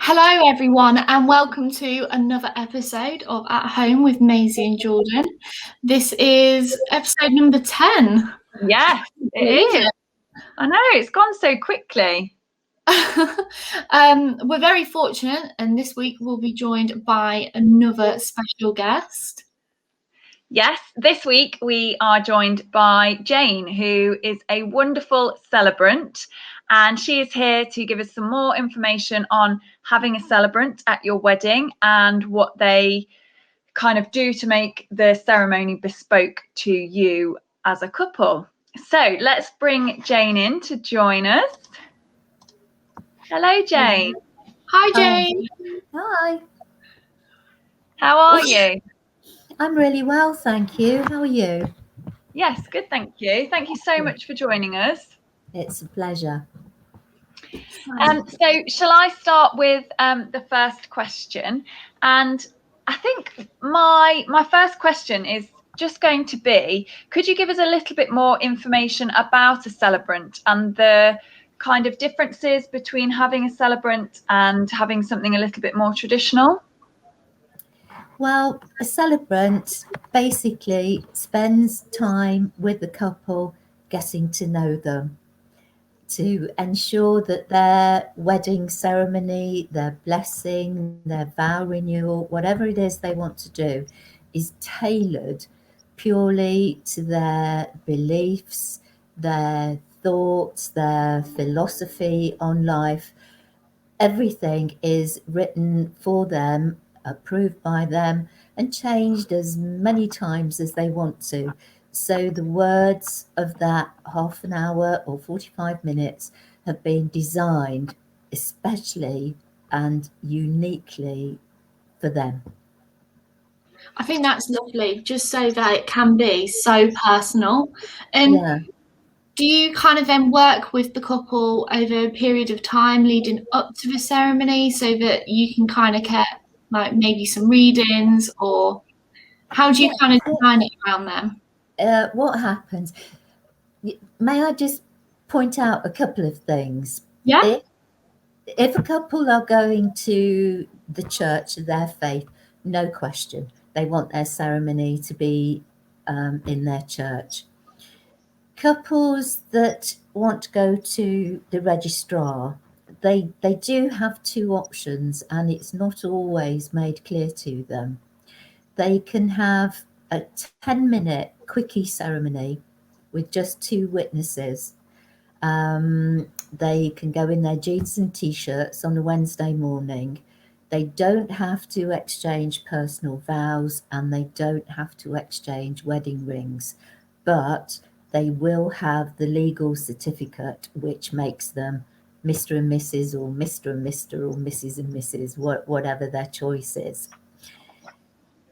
Hello, everyone, and welcome to another episode of At Home with Maisie and Jordan. This is episode number 10. Yes, it is. I know, it's gone so quickly. We're very fortunate, and this week we'll be joined by another special guest. Yes, this week we are joined by Jane, who is a wonderful celebrant, and she is here to give us some more information on having a celebrant at your wedding and what they kind of do to make the ceremony bespoke to you as a couple. So let's bring Jane in to join us. Hello, Jane. Hi, Jane. Hi. How are you? I'm really well, thank you. How are you? Yes, good, thank you. Thank you so much for joining us. It's a pleasure. So shall I start with the first question? And I think my first question is just going to be, could you give us a little bit more information about a celebrant and the kind of differences between having a celebrant and having something a little bit more traditional? Well, a celebrant basically spends time with the couple getting to know them to ensure that their wedding ceremony, their blessing, their vow renewal, whatever it is they want to do, is tailored purely to their beliefs, their thoughts, their philosophy on life. Everything is written for them, approved by them, and changed as many times as they want to. So the words of that half an hour or 45 minutes have been designed especially and uniquely for them. I think that's lovely, just so that it can be so personal. And Yeah. do you kind of then work with the couple over a period of time leading up to the ceremony so that you can kind of get like maybe some readings, or how do you kind of design it around them? What happens? May I just point out a couple of things? Yeah. If a couple are going to the church of their faith, no question, they want their ceremony to be in their church. Couples that want to go to the registrar, they do have two options, and it's not always made clear to them. They can have a 10-minute quickie ceremony with just two witnesses. They can go in their jeans and t-shirts on a Wednesday morning. They don't have to exchange personal vows, and they don't have to exchange wedding rings, but they will have the legal certificate which makes them Mr. and Mrs. or Mr. and Mr. or Mrs. and Mrs., whatever their choice is.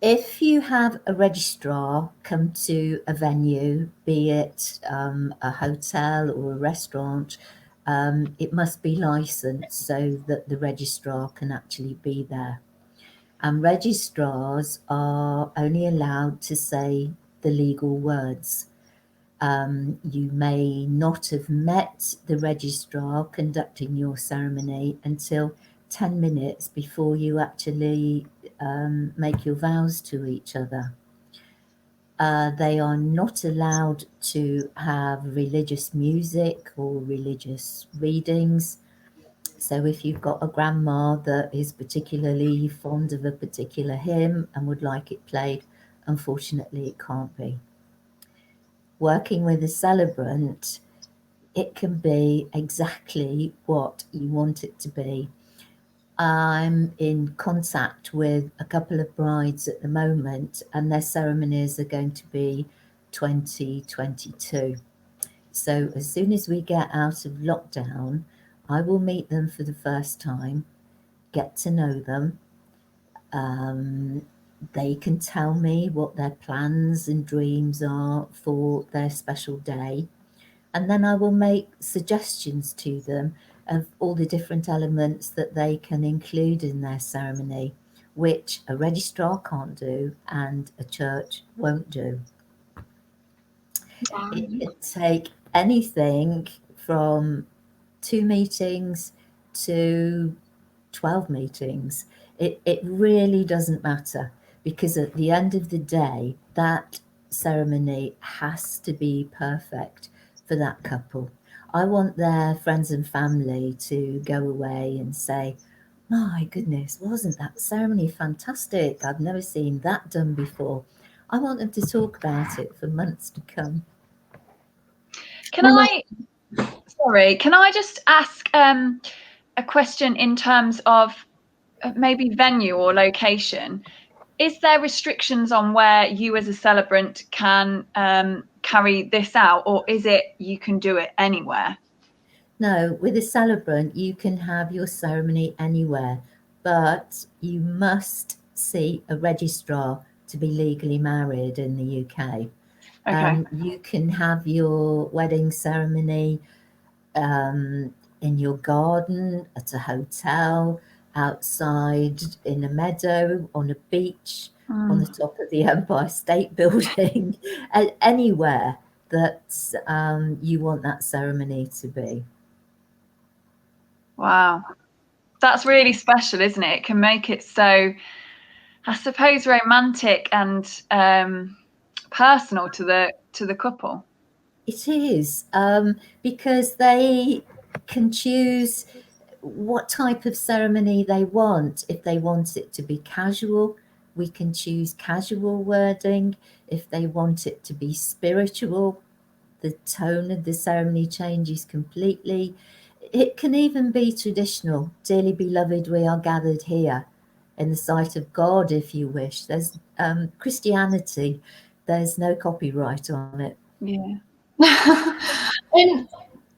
If you have a registrar come to a venue, be it a hotel or a restaurant, it must be licensed so that the registrar can actually be there. And registrars are only allowed to say the legal words. You may not have met the registrar conducting your ceremony until 10 minutes before you actually make your vows to each other. They are not allowed to have religious music or religious readings. So if you've got a grandma that is particularly fond of a particular hymn and would like it played, unfortunately it can't be. Working with a celebrant, it can be exactly what you want it to be. I'm in contact with a couple of brides at the moment, and their ceremonies are going to be 2022. So as soon as we get out of lockdown, I will meet them for the first time, get to know them. They can tell me what their plans and dreams are for their special day. And then I will make suggestions to them of all the different elements that they can include in their ceremony, which a registrar can't do and a church won't do. It could take anything from 2 meetings to 12 meetings. It really doesn't matter, because at the end of the day, that ceremony has to be perfect for that couple. I want their friends and family to go away and say, my goodness, wasn't that ceremony fantastic? I've never seen that done before. I want them to talk about it for months to come. Can I just ask a question in terms of maybe venue or location? Is there restrictions on where you as a celebrant can carry this out, or is it you can do it anywhere? No, with a celebrant, you can have your ceremony anywhere, but you must see a registrar to be legally married in the UK. Okay. You can have your wedding ceremony in your garden, at a hotel, outside in a meadow, on a beach, on the top of the Empire State Building, anywhere that you want that ceremony to be. Wow, that's really special, isn't it? It can make it so, I suppose, romantic and personal to the couple. It is, because they can choose what type of ceremony they want. If they want it to be casual, we can choose casual wording. If they want it to be spiritual, the tone of the ceremony changes completely. It can even be traditional. Dearly beloved, we are gathered here in the sight of God, if you wish. There's Christianity, there's no copyright on it. Yeah. And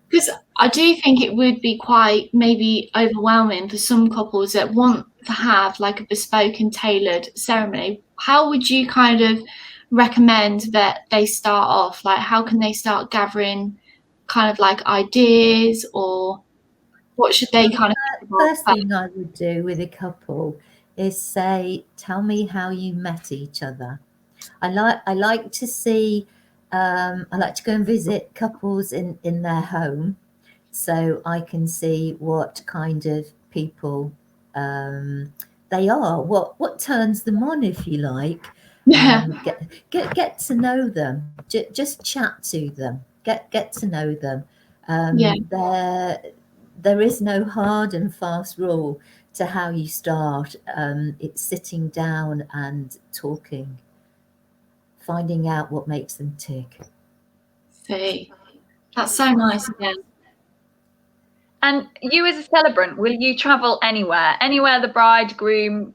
because I do think it would be quite maybe overwhelming for some couples that want to have like a bespoke and tailored ceremony. How would you kind of recommend that they start off? Like, how can they start gathering kind of like ideas, or what should they kind of think about? First thing I would do with a couple is say, tell me how you met each other. I like to see, I like to go and visit couples in their home, so I can see what kind of people they are, what turns them on, if you like. Yeah. Get to know them, just chat to them, get to know them. Yeah. There is no hard and fast rule to how you start. It's sitting down and talking, finding out what makes them tick. See, that's so nice again. And you as a celebrant, will you travel anywhere the bride and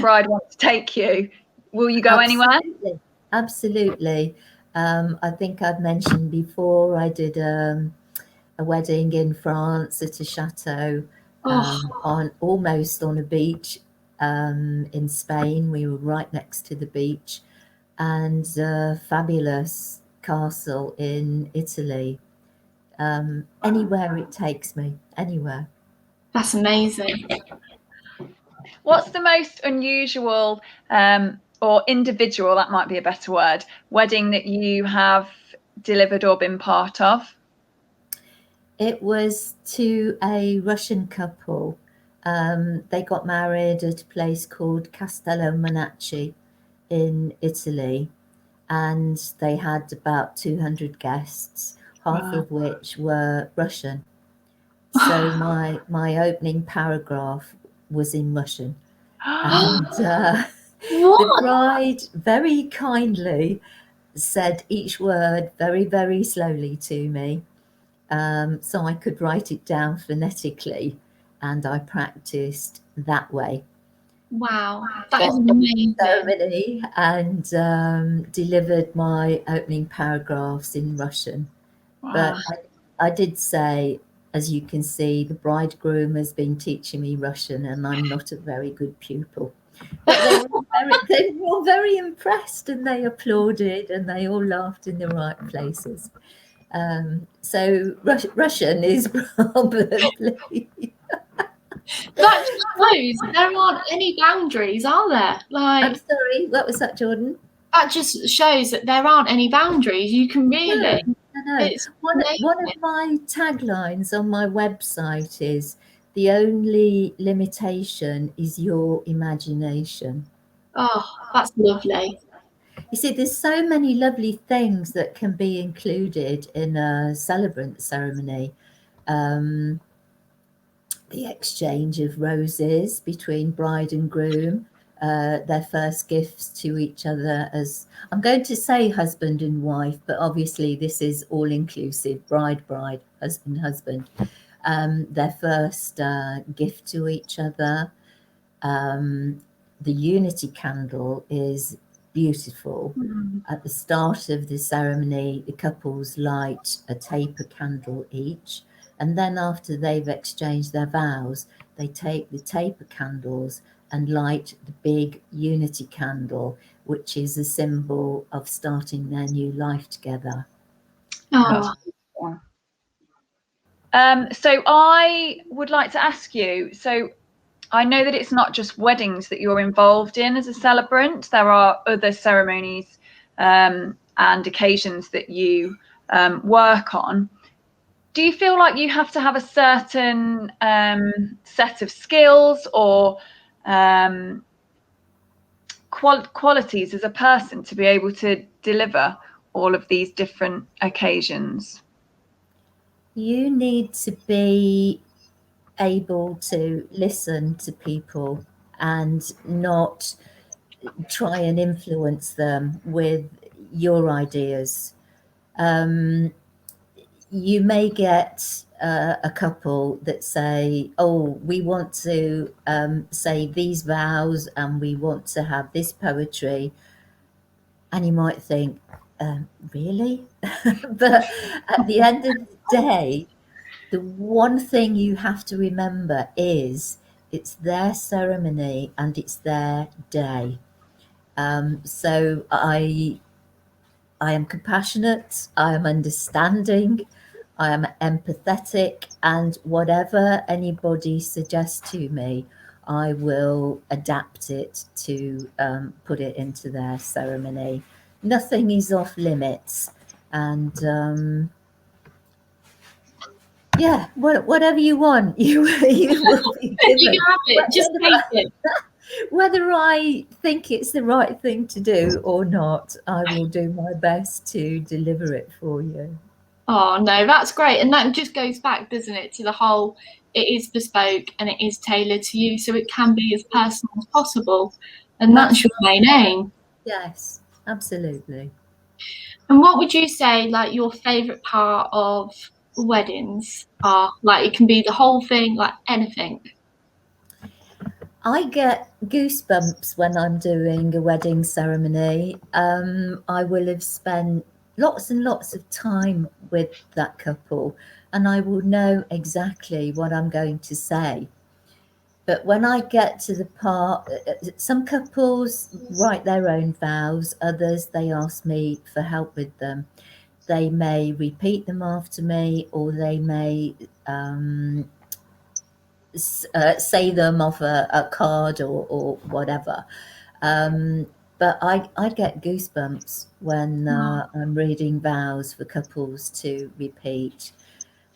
bride want to take you? Will you go anywhere? Absolutely. I think I've mentioned before, I did a wedding in France at a chateau, almost on a beach in Spain. We were right next to the beach, and a fabulous castle in Italy. Anywhere it takes me, anywhere. That's amazing. What's the most unusual or individual, that might be a better word, wedding that you have delivered or been part of? It was to a Russian couple. They got married at a place called Castello Monacchi in Italy, and they had about 200 guests, half of which were Russian. So my opening paragraph was in Russian. And the bride very kindly said each word very, very slowly to me, so I could write it down phonetically, and I practiced that way. Wow, that is amazing. Ceremony, and delivered my opening paragraphs in Russian. Wow. But I did say, as you can see, the bridegroom has been teaching me Russian, and I'm not a very good pupil. But they were all very impressed, and they applauded, and they all laughed in the right places. So Russian is probably... That just shows there aren't any boundaries, are there? Like, I'm sorry, what was that, Jordan? That just shows that there aren't any boundaries. You can really... No. One of my taglines on my website is, The only limitation is your imagination. Oh, that's lovely. You see, there's so many lovely things that can be included in a celebrant ceremony. The exchange of roses between bride and groom, their first gifts to each other, as I'm going to say husband and wife, but obviously this is all inclusive, bride, husband, their first gift to each other. The unity candle is beautiful. At the start of the ceremony, the couples light a taper candle each, and then after they've exchanged their vows, they take the taper candles and light the big unity candle, which is a symbol of starting their new life together. Oh. So I would like to ask you, so I know that it's not just weddings that you're involved in as a celebrant. There are other ceremonies and occasions that you work on. Do you feel like you have to have a certain set of skills or qualities as a person to be able to deliver all of these different occasions? You need to be able to listen to people and not try and influence them with your ideas. You may get a couple that say, oh, we want to say these vows and we want to have this poetry. And you might think, really? But at the end of the day, the one thing you have to remember is it's their ceremony and it's their day. So I am compassionate, I am understanding, I am empathetic, and whatever anybody suggests to me, I will adapt it to put it into their ceremony. Nothing is off limits, and yeah, whatever you want, you will be given. You can have it. Just take it. Whether I think it's the right thing to do or not, I will do my best to deliver it for you. Oh no, that's great. And that just goes back, doesn't it, to the whole, it is bespoke and it is tailored to you, so it can be as personal as possible. And that's your main aim. Yes, absolutely. And what would you say, like, your favourite part of weddings are? Like, it can be the whole thing, like anything. I get goosebumps when I'm doing a wedding ceremony. I will have spent lots and lots of time with that couple, and I will know exactly what I'm going to say. But when I get to the part, some couples write their own vows, others they ask me for help with them. They may repeat them after me, or they may say them off a card or whatever. But I get goosebumps when I'm reading vows for couples to repeat.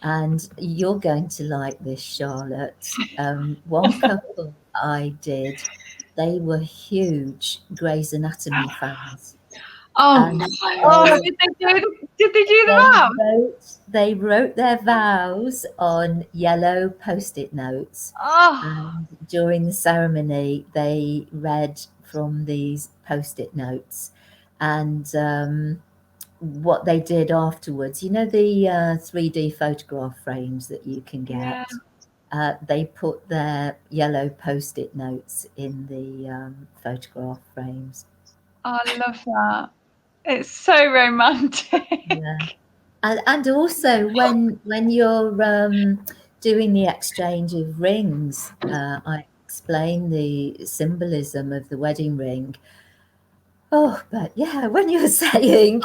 And you're going to like this, Charlotte. One couple I did, they were huge Grey's Anatomy fans. Oh, And Oh, did they do the vows? they wrote their vows on yellow Post-it notes. Oh, And during the ceremony, they read from these Post-it notes. And what they did afterwards, you know, the 3D photograph frames that you can get, they put their yellow Post-it notes in the photograph frames. I love that. It's so romantic. Yeah. And also when you're doing the exchange of rings, I explain the symbolism of the wedding ring. Oh, but yeah, when you're saying,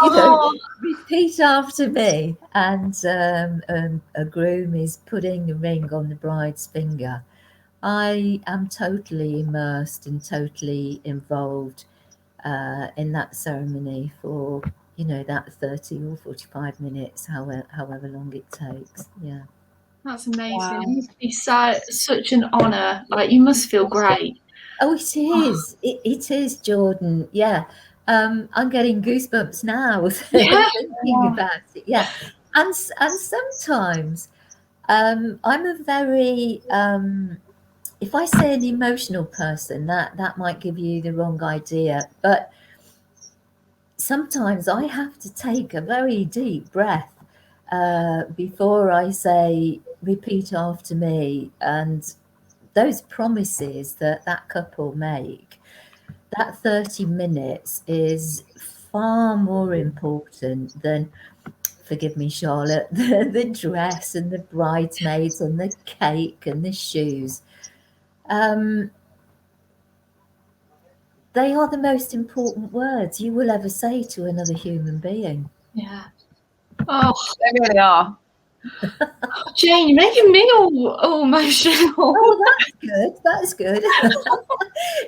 repeat after me, and a groom is putting the ring on the bride's finger, I am totally immersed and totally involved in that ceremony for, that 30 or 45 minutes, however long it takes. Yeah. That's amazing. Wow. It must be such an honour. Like, you must feel great. Oh, it is. It is, Jordan. Yeah. I'm getting goosebumps now Yeah. thinking about it. Yeah. And sometimes I'm a very if I say an emotional person, that might give you the wrong idea. But sometimes I have to take a very deep breath before I say, repeat after me. And those promises that couple make, that 30 minutes is far more important than, forgive me, Charlotte, the dress and the bridesmaids and the cake and the shoes. They are the most important words you will ever say to another human being. Yeah. Oh, They really are. Jane, you're making me all emotional. Oh, that's good. That's good.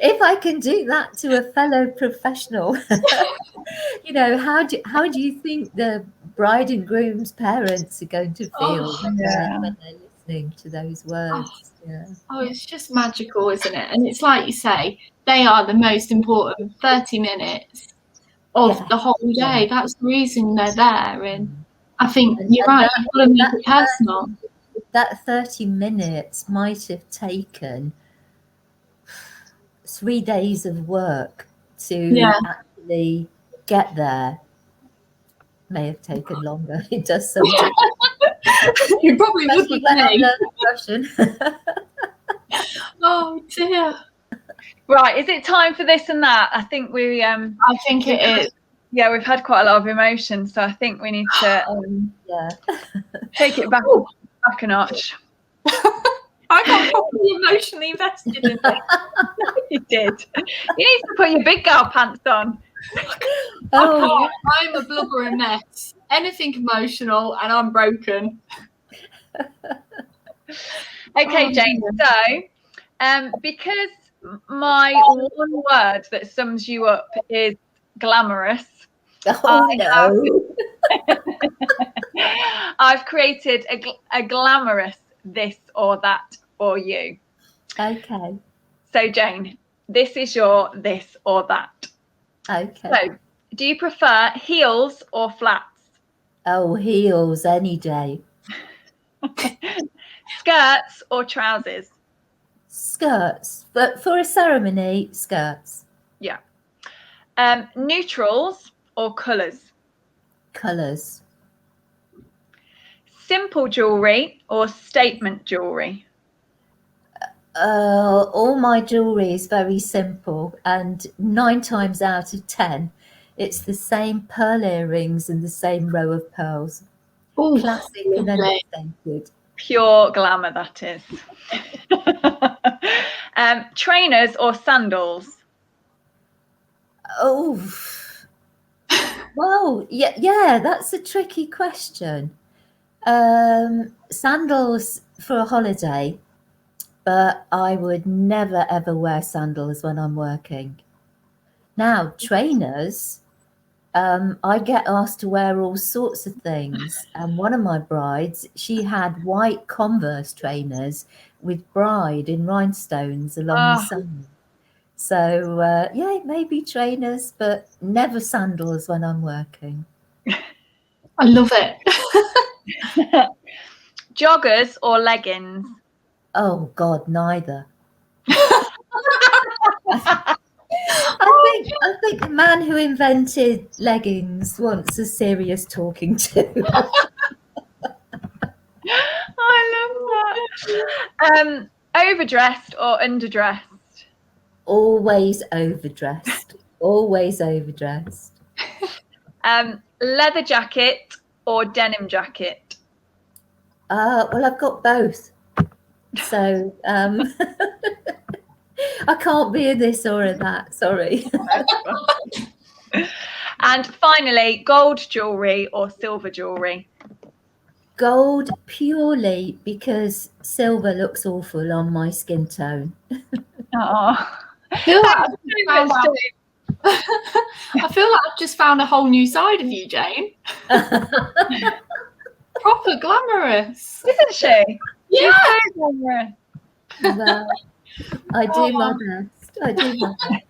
If I can do that to a fellow professional, how do you think the bride and groom's parents are going to feel when they're listening to those words? Yeah. Oh, it's just magical, isn't it? And it's like you say, they are the most important 30 minutes of the whole day. That's the reason they're there. And I think you're right, you've got to make it personal. That 30 minutes might have taken 3 days of work to actually get there. May have taken longer. It does sometimes. You probably would be Russian. Oh dear. Right, is it time for this and that? I think I think it is. Yeah, we've had quite a lot of emotion, so I think we need to take it back a notch. I got probably emotionally invested in this. You did. You need to put your big girl pants on. I'm a blubbering mess. Anything emotional and I'm broken. Okay, Jane. So, because my one word that sums you up is glamorous. I've created a glamorous this or that or you. Okay. So, Jane, this is your this or that. Okay. So, do you prefer heels or flats? Oh, heels any day. Skirts or trousers? Skirts, but for a ceremony, skirts. Yeah. Neutrals or colours? Colours. Simple jewellery or statement jewellery? All my jewellery is very simple, and 9 times out of 10, it's the same pearl earrings and the same row of pearls. Ooh, classic and unexpected. Pure glamour, that is. Trainers or sandals? Oh, well, yeah, that's a tricky question. Sandals for a holiday, but I would never ever wear sandals when I'm working. Now, trainers, I get asked to wear all sorts of things. And one of my brides, she had white Converse trainers with bride in rhinestones along the side. So, yeah, maybe trainers, but never sandals when I'm working. I love it. Joggers or leggings? Oh, God, neither. I think the man who invented leggings wants a serious talking to. I love that. Overdressed or underdressed? Always overdressed. Always overdressed. Leather jacket or denim jacket? Well, I've got both. So I can't be a this or a that, sorry. And finally, gold jewellery or silver jewellery? Gold purely because silver looks awful on my skin tone. Oh, I feel like I've just found a whole new side of you, Jane. proper glamorous. Isn't she? Yeah. She's so glamorous. Well, I do my best. I do my best.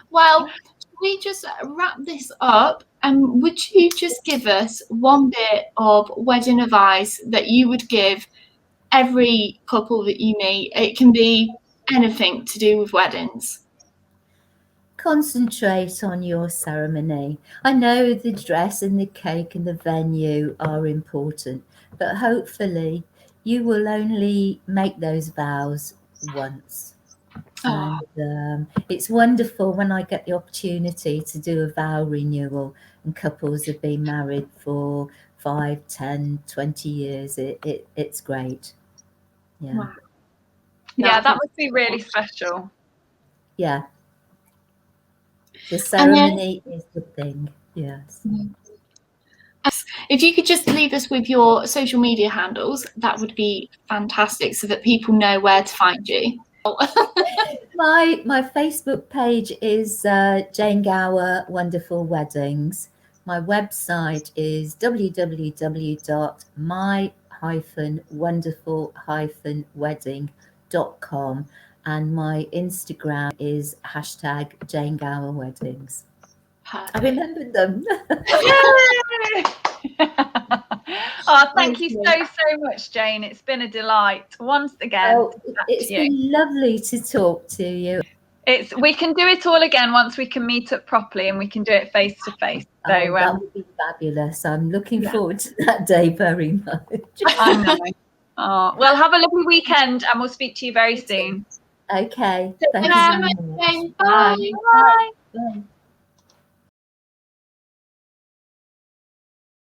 Well, should we just wrap this up? And would you just give us one bit of wedding advice that you would give every couple that you meet? It can be anything to do with weddings. Concentrate on your ceremony. I know the dress and the cake and the venue are important, but hopefully you will only make those vows once. Oh. And it's wonderful when I get the opportunity to do a vow renewal and couples have been married for 5, 10, 20 years. It's great. Yeah. Wow. Yeah, that must be really special. Yeah. The ceremony is the thing. Yes. If you could just leave us with your social media handles, that would be fantastic so that people know where to find you. My Facebook page is Jane Gower Wonderful Weddings. My website is www.my-wonderful-wedding.com, and my Instagram is #JaneGowerWeddings. I remembered them. Oh, thank you so much, Jane. It's been a delight once again. Oh, it's been lovely to talk to you. We can do it all again once we can meet up properly and we can do it face to face. So that would be fabulous. I'm looking forward to that day very much. I know. Oh, well, have a lovely weekend and we'll speak to you very soon. Okay. Thank you so much, Jane. Bye. Bye. Bye.